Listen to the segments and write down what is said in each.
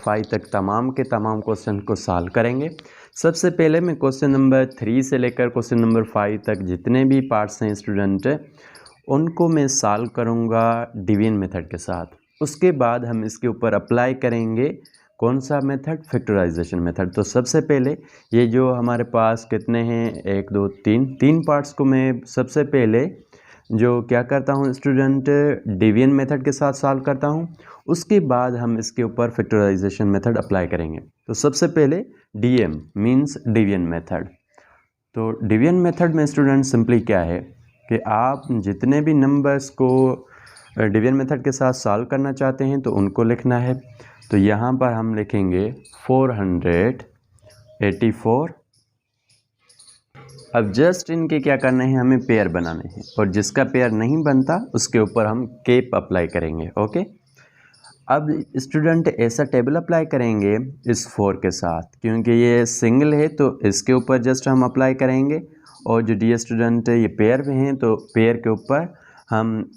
5 तक तमाम के तमाम क्वेश्चन को सॉल्व करेंगे। सबसे पहले मैं क्वेश्चन नंबर 3 से लेकर क्वेश्चन नंबर 5 तक जितने भी पार्ट्स हैं स्टूडेंट, उनको मैं सॉल्व करूँगा डिवीजन मेथड के साथ। उसके बाद हम इसके ऊपर अप्लाई करेंगे कौन सा मेथड, फैक्टराइजेशन मेथड। तो सबसे पहले ये जो हमारे पास कितने हैं, 1 2 3 पार्ट्स को मैं सबसे पहले जो क्या करता हूँ स्टूडेंट, डिवीजन मेथड के साथ सॉल्व करता हूँ। उसके बाद हम इसके ऊपर फैक्टराइजेशन मेथड अप्लाई करेंगे। तो सबसे पहले डीएम मींस डिवीजन मेथड। तो डिवीजन मेथड में स्टूडेंट सिंपली क्या है कि आप जितने भी नंबर्स को डिवीजन मेथड के साथ सॉल्व करना चाहते हैं तो उनको लिखना है। तो यहाँ पर हम लिखेंगे 484। अब जस्ट इनके क्या करने हैं, हमें पेयर बनाने हैं, और जिसका पेयर नहीं बनता उसके ऊपर हम केप अप्लाई करेंगे। ओके, अब स्टूडेंट ऐसा टेबल अप्लाई करेंगे इस 4 के साथ, क्योंकि ये सिंगल है तो इसके ऊपर जस्ट हम अप्लाई करेंगे। और जो डी स्टूडेंट ये पेयर में हैं तो पेयर के ऊपर हम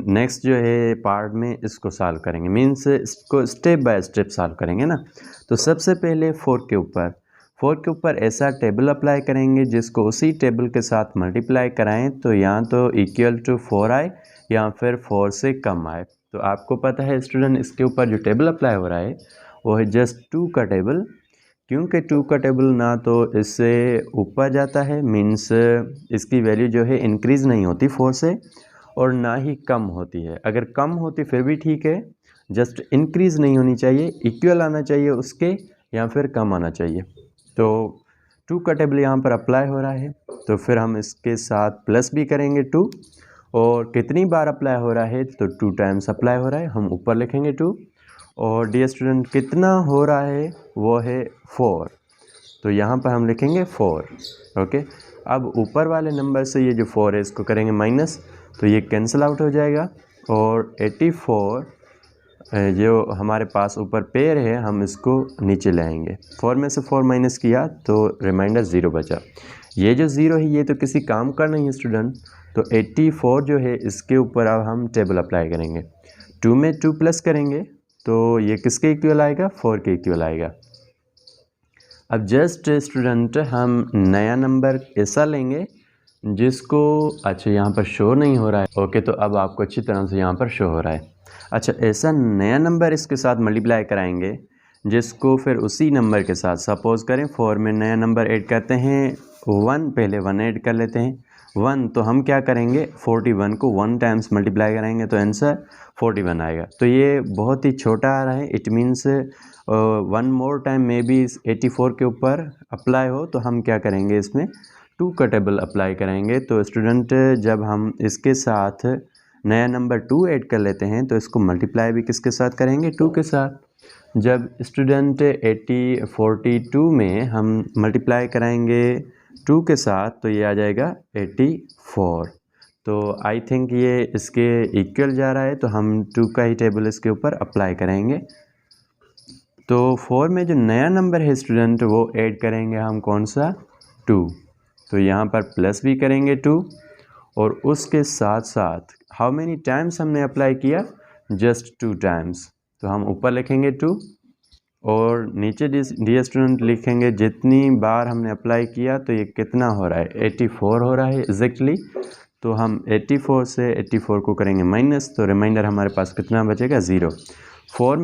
नेक्स्ट जो है पार्ट में इसको सॉल्व करेंगे, मीन्स इसको स्टेप बाय स्टेप सॉल्व करेंगे ना। तो सबसे पहले 4 के ऊपर ऐसा टेबल अप्लाई करेंगे जिसको उसी टेबल के साथ मल्टीप्लाई कराएं तो यहाँ तो इक्वल टू 4 आए या फिर 4 से कम आए। तो आपको पता है स्टूडेंट इसके ऊपर जो टेबल अप्लाई हो रहा है वो है जस्ट 2 का टेबल, क्योंकि 2 का टेबल ना तो इससे ऊपर जाता है, मीन्स इसकी वैल्यू जो है इंक्रीज़ नहीं होती 4 से, और ना ही कम होती है। अगर कम होती फिर भी ठीक है, जस्ट इंक्रीज़ नहीं होनी चाहिए, इक्वल आना चाहिए उसके या फिर कम आना चाहिए। तो 2 का टेबल यहाँ पर अप्लाई हो रहा है, तो फिर हम इसके साथ प्लस भी करेंगे 2, और कितनी बार अप्लाई हो रहा है तो 2 टाइम्स अप्लाई हो रहा है, हम ऊपर लिखेंगे 2। और डियर स्टूडेंट कितना हो रहा है वो है 4, तो यहाँ पर हम लिखेंगे 4। ओके, अब ऊपर वाले नंबर से ये जो 4 है इसको करेंगे माइनस, तो ये कैंसिल आउट हो जाएगा। और 84 जो हमारे पास ऊपर पेयर है हम इसको नीचे ले आएंगे। 4 में से 4 माइनस किया तो रिमाइंडर 0 बचा। ये जो 0 है ये तो किसी काम का नहीं है स्टूडेंट, तो 84 जो है इसके ऊपर अब हम टेबल अप्लाई करेंगे। 2 में 2 प्लस करेंगे तो ये किसके इक्वल आएगा, 4 के इक्वल आएगा। अब जस्ट स्टूडेंट हम नया नंबर ऐसा लेंगे जिसको, अच्छा यहाँ पर शो नहीं हो रहा है। ओके, तो अब आपको अच्छी तरह से यहाँ पर शो हो रहा है। अच्छा, ऐसा नया नंबर इसके साथ मल्टीप्लाई कराएंगे जिसको फिर उसी नंबर के साथ, सपोज़ करें 4 में नया नंबर ऐड करते हैं 1, पहले 1 ऐड कर लेते हैं 1, तो हम क्या करेंगे 41 को 1 टाइम्स मल्टीप्लाई कराएंगे तो आंसर 41 आएगा। तो ये बहुत ही छोटा आ रहा है, it means 1 more time may be 84 के ऊपर अप्लाई हो, तो हम क्या करेंगे इसमें 2 का टेबल अप्लाई कराएंगे। तो स्टूडेंट जब हम इसके साथ नया नंबर 2 ऐड कर लेते हैं तो इसको मल्टीप्लाई भी किसके साथ करेंगे, 2 के साथ। जब स्टूडेंट 42 में हम मल्टीप्लाई कराएंगे 2 के साथ तो ये आ जाएगा 84। तो आई थिंक ये इसके इक्वल जा रहा है, तो हम 2 का ही टेबल इसके ऊपर अप्लाई करेंगे। तो 4 में जो नया नंबर है स्टूडेंट वो ऐड करेंगे हम कौन सा, 2। तो यहाँ पर प्लस भी करेंगे 2, और उसके साथ साथ हाउ मेनी टाइम्स हमने अप्लाई किया, जस्ट 2 टाइम्स, तो हम ऊपर लिखेंगे 2 और नीचे डियर स्टूडेंट लिखेंगे जितनी बार हमने अप्लाई किया तो ये कितना हो रहा है, 84 हो रहा है एग्जैक्टली। तो हम 84 से 84 को करेंगे माइनस, तो रिमाइंडर हमारे पास कितना बचेगा, 0। 2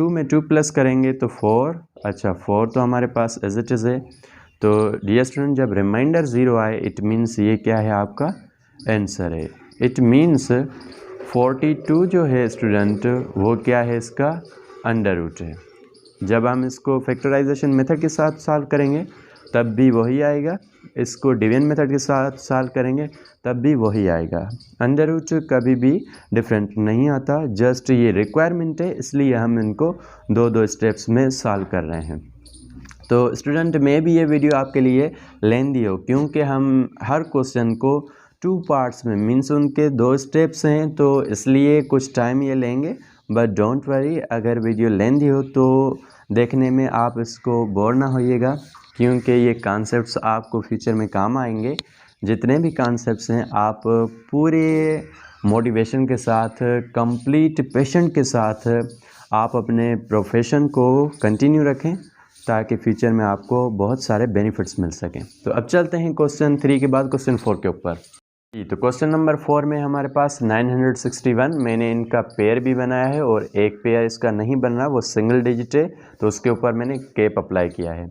में 2 प्लस करेंगे तो 4, अच्छा 4 तो हमारे पास एज इट इज़ है। तो डियर स्टूडेंट जब रिमाइंडर 0 आए इट मीन्स ये क्या है, आपका आंसर है। इट मीन्स 42 जो है स्टूडेंट वो क्या है, इसका अंडर रूट है। जब हम इसको फैक्टराइजेशन मेथड के साथ सॉल्व करेंगे तब भी वही आएगा, इसको डिवीजन मेथड के साथ सॉल्व करेंगे तब भी वही आएगा। अंडर रूट कभी भी डिफरेंट नहीं आता, जस्ट ये रिक्वायरमेंट है, इसलिए हम इनको 2-2 स्टेप्स में सॉल्व कर रहे हैं। तो स्टूडेंट में भी ये वीडियो आपके लिए लेंदी हो, क्योंकि हम हर क्वेश्चन को 2 पार्ट्स में, मीन्स उनके 2 स्टेप्स हैं, तो इसलिए कुछ टाइम ये लेंगे। बट डोंट वरी, अगर वीडियो लेंदी हो तो देखने में आप इसको बोर ना होइएगा, क्योंकि ये कॉन्सेप्ट्स आपको फ्यूचर में काम आएंगे। जितने भी कॉन्सेप्ट्स हैं आप पूरे मोटिवेशन के साथ, कंप्लीट पेशेंट के साथ आप अपने प्रोफेशन को कंटिन्यू रखें ताकि फ्यूचर में आपको बहुत सारे बेनिफिट्स मिल सकें। तो अब चलते हैं क्वेश्चन 3 के बाद क्वेश्चन 4 के ऊपर। जी, तो क्वेश्चन नंबर 4 में हमारे पास 961, मैंने इनका पेयर भी बनाया है और एक पेयर इसका नहीं बन रहा, वो सिंगल डिजिट है, तो उसके ऊपर मैंने केप अप्लाई किया है।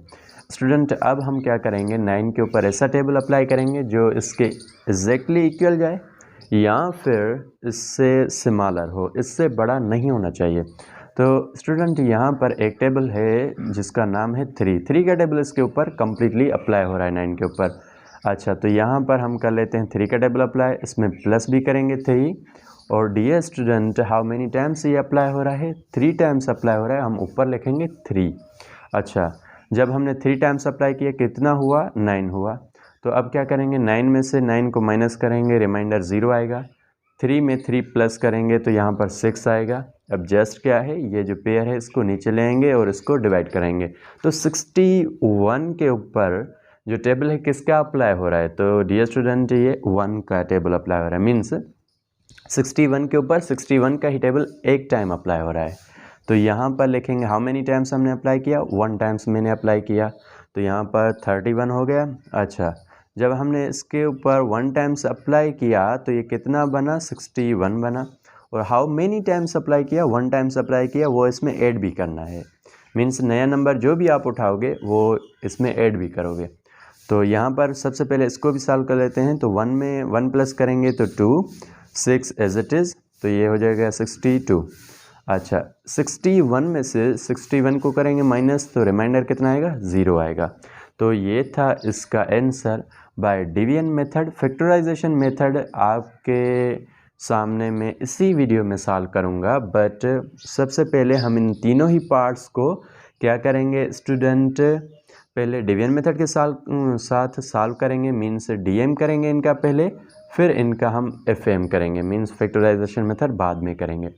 स्टूडेंट अब हम क्या करेंगे, 9 के ऊपर ऐसा टेबल अप्लाई करेंगे जो इसके एग्जैक्टली इक्वल जाए या फिर इससे सिमिलर हो, इससे बड़ा नहीं होना चाहिए। तो स्टूडेंट यहाँ पर एक टेबल है जिसका नाम है 3 का टेबल इसके ऊपर कम्प्लीटली अप्लाई हो रहा है 9 के ऊपर। अच्छा, तो यहाँ पर हम कर लेते हैं 3 का टेबल अप्लाई, इसमें प्लस भी करेंगे 3। और dear student how many times ये अप्लाई हो रहा है, 3 टाइम्स अप्लाई हो रहा है, हम ऊपर लिखेंगे 3। अच्छा, जब हमने 3 टाइम्स अप्लाई किया कितना हुआ, 9 हुआ। तो अब क्या करेंगे, 9 में से 9 को माइनस करेंगे, रिमाइंडर 0 आएगा। 3 में 3 प्लस करेंगे तो यहाँ पर 6 आएगा। अब जस्ट क्या है, ये जो पेयर है इसको नीचे ले आएंगे और इसको डिवाइड करेंगे। तो 61 के ऊपर जो टेबल है किसका अप्लाई हो रहा है, तो डियर स्टूडेंट ये 1 का टेबल अप्लाई हो रहा है। मीन्स 61 के ऊपर 61 का ही टेबल एक टाइम अप्लाई हो रहा है। तो यहाँ पर लिखेंगे हाउ मेनी टाइम्स हमने अप्लाई किया, 1 टाइम्स मैंने अप्लाई किया, तो यहाँ पर 31 हो गया। अच्छा, जब हमने इसके ऊपर 1 टाइम्स अप्लाई किया तो ये कितना बना, 61 बना। और हाउ मेनी टाइम्स अप्लाई किया, 1 टाइम्स अप्लाई किया, वो इसमें ऐड भी करना है। मीन्स नया नंबर जो भी आप उठाओगे वो इसमें ऐड भी करोगे। तो यहाँ पर सबसे पहले इसको भी सॉल्व कर लेते हैं। तो 1 में 1 प्लस करेंगे तो 2, 6 एज इट इज़, तो ये हो जाएगा 62। अच्छा, 61 में से 61 को करेंगे माइनस तो रिमाइंडर कितना आएगा, 0 आएगा। तो ये था इसका answer by division method. Factorization method आपके सामने मैं इसी वीडियो में सॉल्व करूँगा, बट सबसे पहले हम इन तीनों ही पार्ट्स को क्या करेंगे स्टूडेंट, पहले डिवीजन मेथड के साथ सॉल्व करेंगे, मीन्स डीएम करेंगे इनका पहले, फिर इनका हम एफएम करेंगे, मीन्स फैक्टराइजेशन मेथड बाद में करेंगे।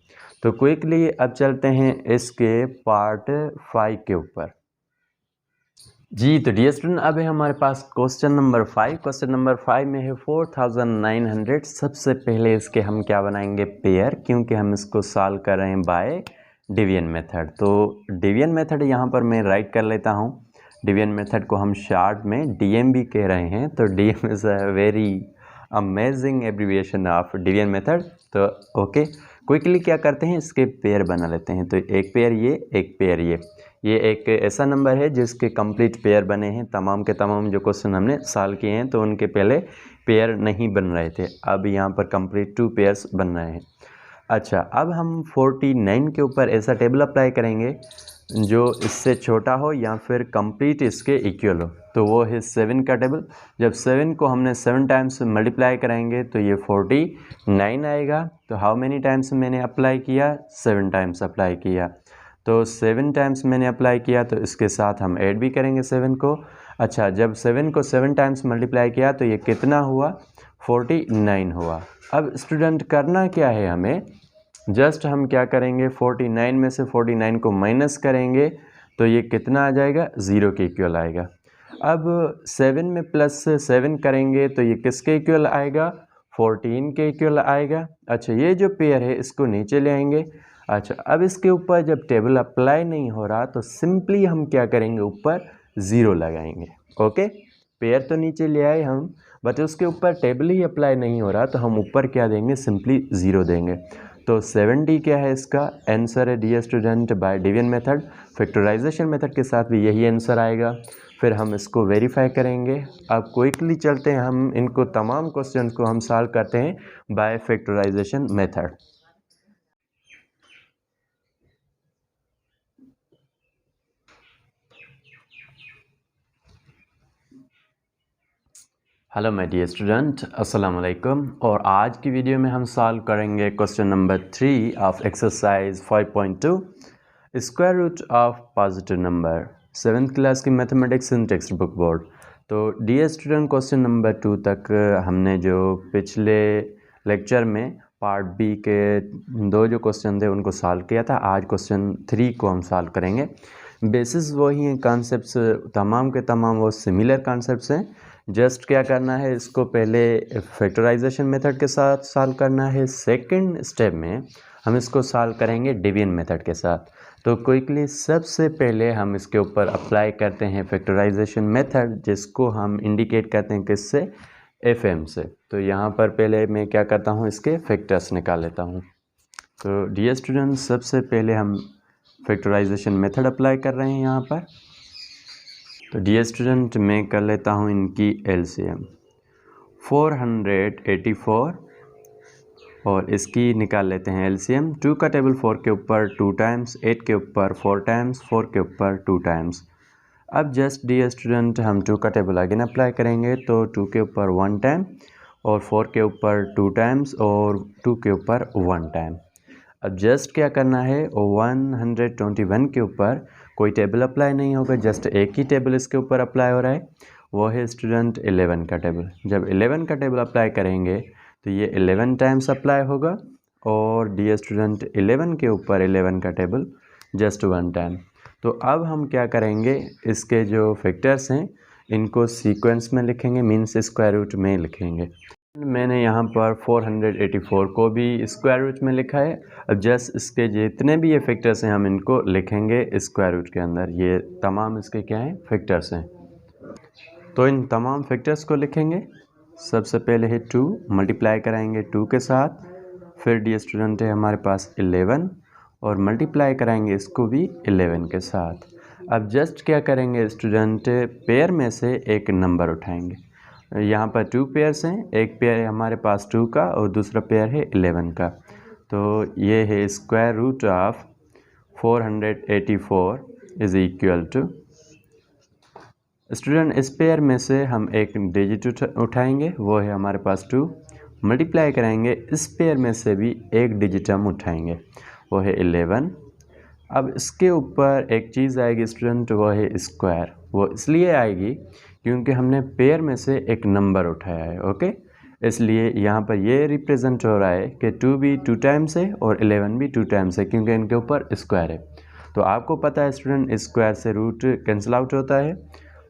तो क्विकली अब चलते हैं इसके पार्ट 5 के ऊपर। जी, तो डियर स्टूडेंट अब है हमारे पास क्वेश्चन नंबर 5। क्वेश्चन नंबर 5 में है 4900। सबसे पहले इसके हम क्या बनाएंगे, पेयर, क्योंकि हम इसको सॉल्व कर रहे हैं बाय डिवीजन मेथड। तो डिवीजन मेथड यहाँ पर मैं राइट कर लेता हूँ। डिवीजन मेथड को हम शॉर्ट में डीएम भी कह रहे हैं। तो DM is a very amazing abbreviation of division method. तो ओके, क्विकली क्या करते हैं, इसके पेयर बना लेते हैं। तो एक पेयर ये, एक पेयर ये एक ऐसा नंबर है जिसके कंप्लीट पेयर बने हैं। तमाम के तमाम जो क्वेश्चन हमने सॉल्व किए हैं तो उनके पहले पेयर नहीं बन रहे थे, अब यहाँ पर कंप्लीट 2 पेयर्स बन रहे हैं। अच्छा, अब हम 49 के ऊपर ऐसा टेबल अप्लाई करेंगे जो इससे छोटा हो या फिर कंप्लीट इसके इक्वल हो। तो वो है 7 का टेबल। जब 7 को हमने 7 टाइम्स मल्टीप्लाई कराएंगे तो ये 49 आएगा। तो हाउ मेनी टाइम्स मैंने अप्लाई किया, 7 टाइम्स अप्लाई किया। तो 7 टाइम्स मैंने अप्लाई किया तो इसके साथ हम ऐड भी करेंगे 7 को। अच्छा, जब 7 को 7 टाइम्स मल्टीप्लाई किया तो ये कितना हुआ, 49 हुआ। अब स्टूडेंट करना क्या है हमें, जस्ट हम क्या करेंगे, 49 में से 49 को माइनस करेंगे तो ये कितना आ जाएगा, 0 के इक्वल आएगा। अब 7 में प्लस 7 करेंगे तो ये किसके इक्वल आएगा, 14 के इक्वल आएगा। अच्छा, ये जो पेयर है इसको नीचे ले आएंगे। अच्छा, अब इसके ऊपर जब टेबल अप्लाई नहीं हो रहा तो सिंपली हम क्या करेंगे, ऊपर 0 लगाएंगे। ओके, पेयर तो नीचे ले आए हम, बट उसके ऊपर टेबल ही अप्लाई नहीं हो रहा तो हम ऊपर क्या देंगे, सिंपली 0 देंगे। तो 70 क्या है इसका आंसर है dear student by division method. Factorization method के साथ भी यही आंसर आएगा। फिर हम इसको वेरीफाई करेंगे। अब क्विकली चलते हैं, हम इनको तमाम क्वेश्चंस को हम सॉल्व करते हैं by factorization method. Hello my dear student, अस्सलाम वालेकुम। और आज की वीडियो में हम सॉल्व करेंगे question number 3 of exercise 5.2, square root of positive number, 7th class की mathematics in text book board. तो डियर स्टूडेंट, क्वेश्चन नंबर 2 तक हमने जो पिछले लेक्चर में पार्ट बी के 2 जो क्वेश्चन थे उनको सॉल्व किया था। आज क्वेश्चन 3 को हम सॉल्व करेंगे। बेसिस वही हैं, कॉन्सेप्ट्स तमाम के तमाम वो सिमिलर कॉन्सेप्ट्स हैं जस्ट क्या करना है, इसको पहले फैक्टराइजेशन मेथड के साथ सॉल्व करना है। सेकंड स्टेप में हम इसको सॉल्व करेंगे डिवीजन मेथड के साथ। तो क्विकली सबसे पहले हम इसके ऊपर अप्लाई करते हैं फैक्टराइजेशन मेथड, जिसको हम इंडिकेट करते हैं किससे, FM से। तो यहाँ पर पहले मैं क्या करता हूँ, इसके फैक्टर्स निकाल लेता हूँ। तो डियर स्टूडेंट, सबसे पहले हम फैक्टराइजेशन मेथड अप्लाई कर रहे हैं यहाँ पर। तो डियर स्टूडेंट, मैं कर लेता हूँ इनकी LCM 484 और इसकी निकाल लेते हैं LCM। 2 का टेबल 4 के ऊपर 2 टाइम्स, 8 के ऊपर 4 टाइम्स, 4 के ऊपर 2 टाइम्स। अब जस्ट डियर स्टूडेंट हम 2 का टेबल अगेन अप्लाई करेंगे। तो 2 के ऊपर 1 टाइम और 4 के ऊपर 2 टाइम्स और 2 के ऊपर 1 टाइम। अब जस्ट क्या करना है, 121 के ऊपर कोई टेबल अप्लाई नहीं होगा, जस्ट एक ही टेबल इसके ऊपर अप्लाई हो रहा है, वो है स्टूडेंट 11 का टेबल। जब 11 का टेबल अप्लाई करेंगे तो ये 11 टाइम्स अप्लाई होगा और डियर स्टूडेंट 11 के ऊपर 11 का टेबल जस्ट 1 टाइम। तो अब हम क्या करेंगे, इसके जो फैक्टर्स हैं इनको सीक्वेंस में लिखेंगे, मीन्स स्क्वायर रूट में लिखेंगे। मैंने यहाँ पर 484 को भी स्क्वायर रूट में लिखा है। अब जस्ट इसके जितने भी ये फैक्टर्स हैं हम इनको लिखेंगे स्क्वायर रूट के अंदर। ये तमाम इसके क्या हैं, फैक्टर्स हैं। तो इन तमाम फैक्टर्स को लिखेंगे। सबसे पहले है 2, मल्टीप्लाई कराएंगे 2 के साथ। फिर डियर स्टूडेंट है हमारे पास 11 और मल्टीप्लाई कराएंगे इसको भी 11 के साथ। अब जस्ट क्या करेंगे स्टूडेंट, पेयर में से एक नंबर उठाएंगे। यहाँ पर 2 पेयर्स हैं, एक पेयर है हमारे पास 2 का और दूसरा पेयर है 11 का। तो ये है square root of 484 is equal to, student इस पेयर में से हम एक डिजिट उठाएंगे, वो है हमारे पास 2, मल्टीप्लाई कराएंगे इस पेयर में से भी एक डिजिट हम उठाएंगे, वो है 11। अब इसके ऊपर एक चीज़ आएगी स्टूडेंट, वो है स्क्वायर। वो इसलिए आएगी क्योंकि हमने पेयर में से एक नंबर उठाया है, ओके। इसलिए यहाँ पर ये रिप्रेजेंट हो रहा है कि 2 भी 2 टाइम्स है और 11 भी 2 टाइम्स है, क्योंकि इनके ऊपर स्क्वायर है। तो आपको पता है स्टूडेंट, स्क्वायर से रूट कैंसिल आउट होता है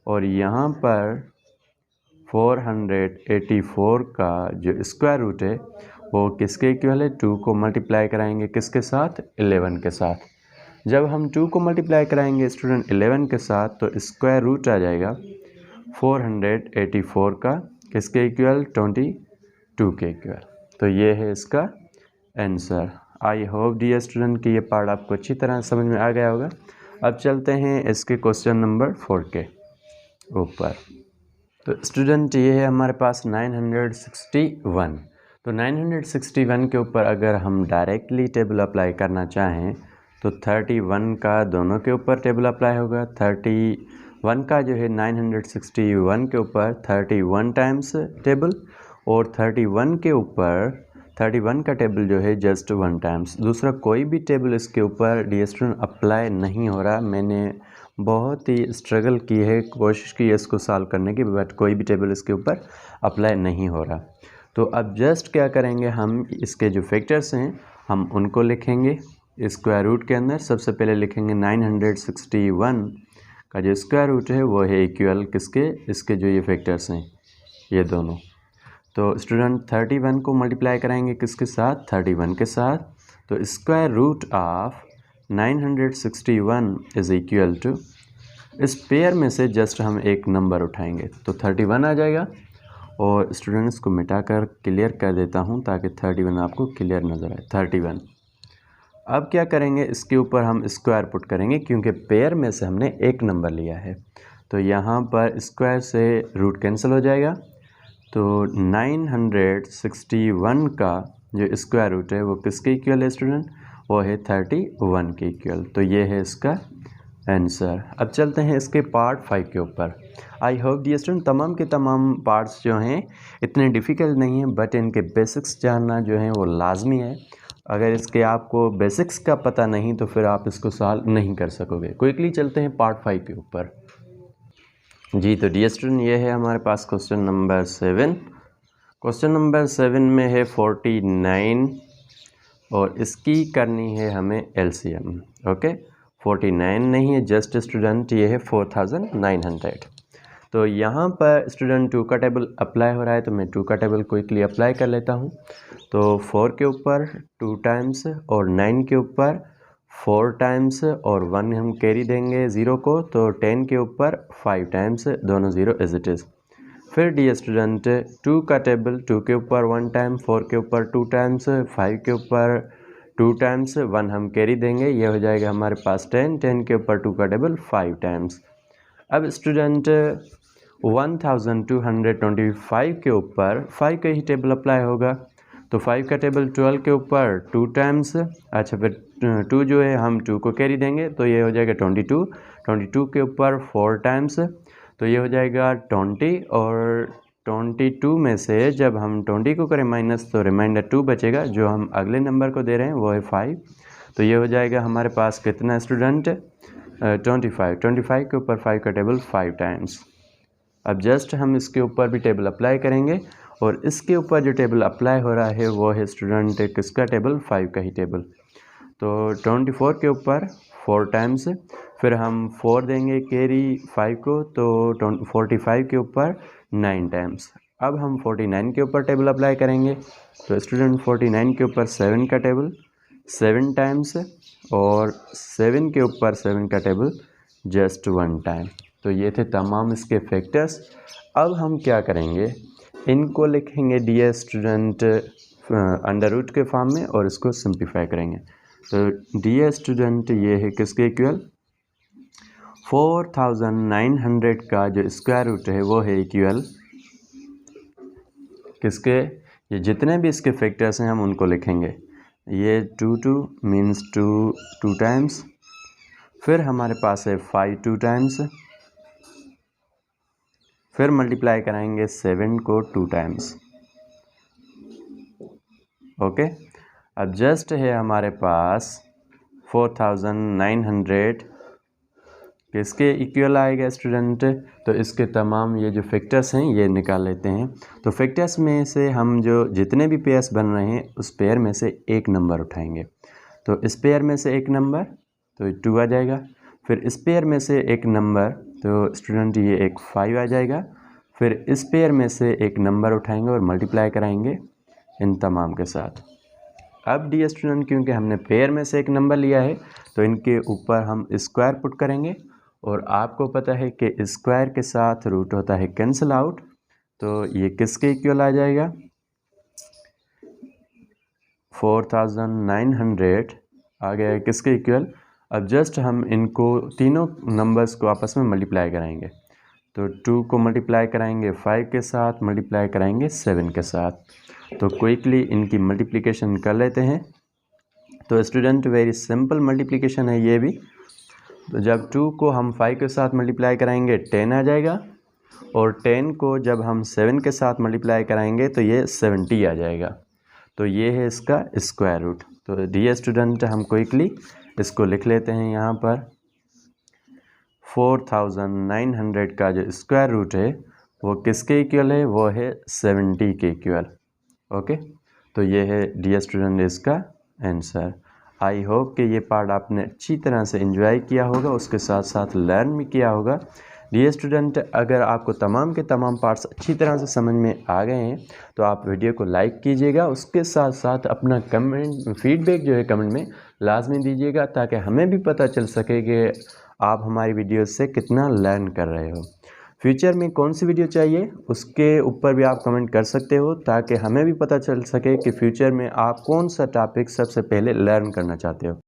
और यहाँ पर 484 का जो स्क्वायर रूट है वो किसके इक्वल है, 2 को मल्टीप्लाई कराएंगे किसके साथ, 11 के साथ। जब हम 2 को मल्टीप्लाई कराएंगे स्टूडेंट 11 के साथ तो स्क्वायर रूट आ जाएगा 484 का किसके इक्वल, 22 के इक्वल। तो ये है इसका answer. I hope dear student कि ये पार्ट आपको अच्छी तरह समझ में आ गया होगा। अब चलते हैं इसके क्वेश्चन नंबर 4 के ऊपर। तो स्टूडेंट ये है हमारे पास 961। तो 961 के ऊपर अगर हम डायरेक्टली टेबल अप्लाई करना चाहें तो 31 का दोनों के ऊपर टेबल अप्लाई होगा। 31 का जो है 961 के ऊपर 31 टाइम्स टेबल और 31 के ऊपर 31 का टेबल जो है जस्ट 1 टाइम्स। दूसरा कोई भी टेबल इसके ऊपर डियर स्टूडेंट अप्लाई नहीं हो रहा। मैंने बहुत ही स्ट्रगल की है, कोशिश की है इसको सॉल्व करने की, बट कोई भी टेबल इसके ऊपर अप्लाई नहीं हो रहा। तो अब जस्ट क्या करेंगे, हम इसके जो फैक्टर्स हैं हम उनको लिखेंगे स्क्वायर रूट के अंदर। सबसे पहले लिखेंगे 961 का जो स्क्वायर रूट है वो है इक्वल किसके, इसके जो ये फैक्टर्स हैं ये दोनों। तो स्टूडेंट 31 को मल्टीप्लाई कराएंगे किसके साथ, 31 के साथ। तो square root of 961 is equal to, इस पेयर में से जस्ट हम एक नंबर उठाएंगे तो 31 आ जाएगा। और स्टूडेंट्स को मिटा कर क्लियर कर देता हूँ ताकि 31 आपको क्लियर नज़र आए, 31। अब क्या करेंगे, इसके ऊपर हम स्क्वायर पुट करेंगे क्योंकि पेयर में से हमने एक नंबर लिया है। तो यहाँ पर स्क्वायर से रूट कैंसिल हो जाएगा। तो 961 का जो स्क्वायर रूट है वो किसके इक्वल है स्टूडेंट, वो है 31 के इक्वल। तो ये है इसका आंसर। अब चलते हैं इसके पार्ट 5 के ऊपर। आई होप डियर स्टूडेंट तमाम के तमाम पार्ट्स जो हैं इतने डिफ़िकल्ट नहीं हैं, बट इनके बेसिक्स जानना जो है वो लाजमी है। अगर इसके आपको बेसिक्स का पता नहीं तो फिर आप इसको सॉल्व नहीं कर सकोगे। क्विकली चलते हैं पार्ट 5 के ऊपर। जी तो डियर स्टूडेंट ये है हमारे पास क्वेश्चन नंबर 7। क्वेश्चन नंबर 7 में है 49 और इसकी करनी है हमें LCM। ओके, 49 नहीं है जस्ट स्टूडेंट, ये है 4900। तो यहाँ पर स्टूडेंट 2 का टेबल अप्लाई हो रहा है, तो मैं 2 का टेबल क्विकली अप्लाई कर लेता हूँ। तो 4 के ऊपर 2 टाइम्स और 9 के ऊपर 4 टाइम्स और 1 हम कैरी देंगे 0 को, तो 10 के ऊपर 5 टाइम्स, दोनों 0 एज इट इज़। फिर डी स्टूडेंट 2 का टेबल 2 के ऊपर 1 टाइम, 4 के ऊपर 2 टाइम्स, 5 के ऊपर 2 टाइम्स, 1 हम कैरी देंगे, ये हो जाएगा हमारे पास 10, 10 के ऊपर 2 का टेबल 5 टाइम्स। अब स्टूडेंट 1225 के ऊपर 5 का ही टेबल अप्लाई होगा, तो 5 का टेबल 12 के ऊपर 2 टाइम्स, अच्छा फिर 2 जो है हम 2 को कैरी देंगे, तो ये हो जाएगा 22, 22 के ऊपर 4 टाइम्स, तो ये हो जाएगा 20, और 22 में से जब हम 20 को करें माइनस, तो रिमाइंडर 2 बचेगा, जो हम अगले नंबर को दे रहे हैं वो है 5, तो ये हो जाएगा हमारे पास कितना स्टूडेंट 25 के ऊपर 5 का टेबल 5 टाइम्स। अब जस्ट हम इसके ऊपर भी टेबल अप्लाई करेंगे, और इसके ऊपर जो टेबल अप्लाई हो रहा है वो है स्टूडेंट किसका टेबल, 5 का ही टेबल। तो 24 के ऊपर 4 टाइम्स, फिर हम 4 देंगे कैरी 5 को, तो 45 के ऊपर 9 टाइम्स। अब हम 49 के ऊपर टेबल अप्लाई करेंगे, तो स्टूडेंट 49 के ऊपर 7 का टेबल 7 टाइम्स, और 7 के ऊपर 7 का टेबल जस्ट 1 टाइम। तो ये थे तमाम इसके फैक्टर्स। अब हम क्या करेंगे, इनको लिखेंगे डियर स्टूडेंट अंडर रूट के फॉर्म में, और इसको सिंप्लीफाई करेंगे। तो डियर स्टूडेंट ये है किसके इक्वल, 4900 का जो स्क्वायर रूट है वो है इक्वल किसके, ये जितने भी इसके फैक्टर्स हैं हम उनको लिखेंगे। ये 2 मीन्स 2 टाइम्स, फिर हमारे पास है 5 2 टाइम्स, फिर मल्टीप्लाई कराएंगे 7 को 2 टाइम्स। ओके, अब जस्ट है हमारे पास 4900 किसके इक्वल आएगा स्टूडेंट, तो इसके तमाम ये जो फैक्टर्स हैं ये निकाल लेते हैं। तो फैक्टर्स में से हम जो जितने भी पेयर्स बन रहे हैं उस पेयर में से एक नंबर उठाएंगे, तो इस पेयर में से एक नंबर तो 2 आ जाएगा, फिर इस पेयर में से एक नंबर तो स्टूडेंट ये एक 5 आ जाएगा, फिर इस पेयर में से एक नंबर उठाएंगे और मल्टीप्लाई कराएंगे इन तमाम के साथ। अब डी स्टूडेंट क्योंकि हमने पेयर में से एक नंबर लिया है तो इनके ऊपर हम स्क्वायर पुट करेंगे, और आपको पता है कि स्क्वायर के साथ रूट होता है कैंसिल आउट, तो ये किसके इक्वल आ जाएगा 4900 आ गया है किसके इक्वल। अब जस्ट हम इनको तीनों नंबर्स को आपस में मल्टीप्लाई कराएंगे, तो 2 को मल्टीप्लाई कराएंगे 5 के साथ, मल्टीप्लाई कराएंगे 7 के साथ, तो क्विकली इनकी मल्टीप्लिकेशन कर लेते हैं। तो स्टूडेंट वेरी सिंपल मल्टीप्लिकेशन है ये भी, तो जब 2 को हम 5 के साथ मल्टीप्लाई कराएंगे 10 आ जाएगा, और 10 को जब हम 7 के साथ मल्टीप्लाई कराएंगे तो ये 70 आ जाएगा, तो ये है इसका स्क्वायर रूट। तो डियर स्टूडेंट हम क्विकली इसको लिख लेते हैं यहाँ पर 4900 का जो स्क्वायर रूट है वो किसके इक्वल है, वो है 70 के इक्वल। ओके, तो ये है डियर स्टूडेंट इसका आंसर। आई होप कि ये पार्ट आपने अच्छी तरह से एंजॉय किया होगा, उसके साथ साथ लर्न भी किया होगा। डियर स्टूडेंट अगर आपको तमाम के तमाम पार्ट्स अच्छी तरह से समझ में आ गए हैं तो आप वीडियो को लाइक कीजिएगा, उसके साथ साथ अपना कमेंट फीडबैक जो है कमेंट में लाजमी दीजिएगा, ताकि हमें भी पता चल सके कि आप हमारी वीडियो से कितना लर्न कर रहे हो। फ्यूचर में कौन सी वीडियो चाहिए उसके ऊपर भी आप कमेंट कर सकते हो, ताकि हमें भी पता चल सके कि फ्यूचर में आप कौन सा टॉपिक सबसे पहले लर्न करना चाहते हो।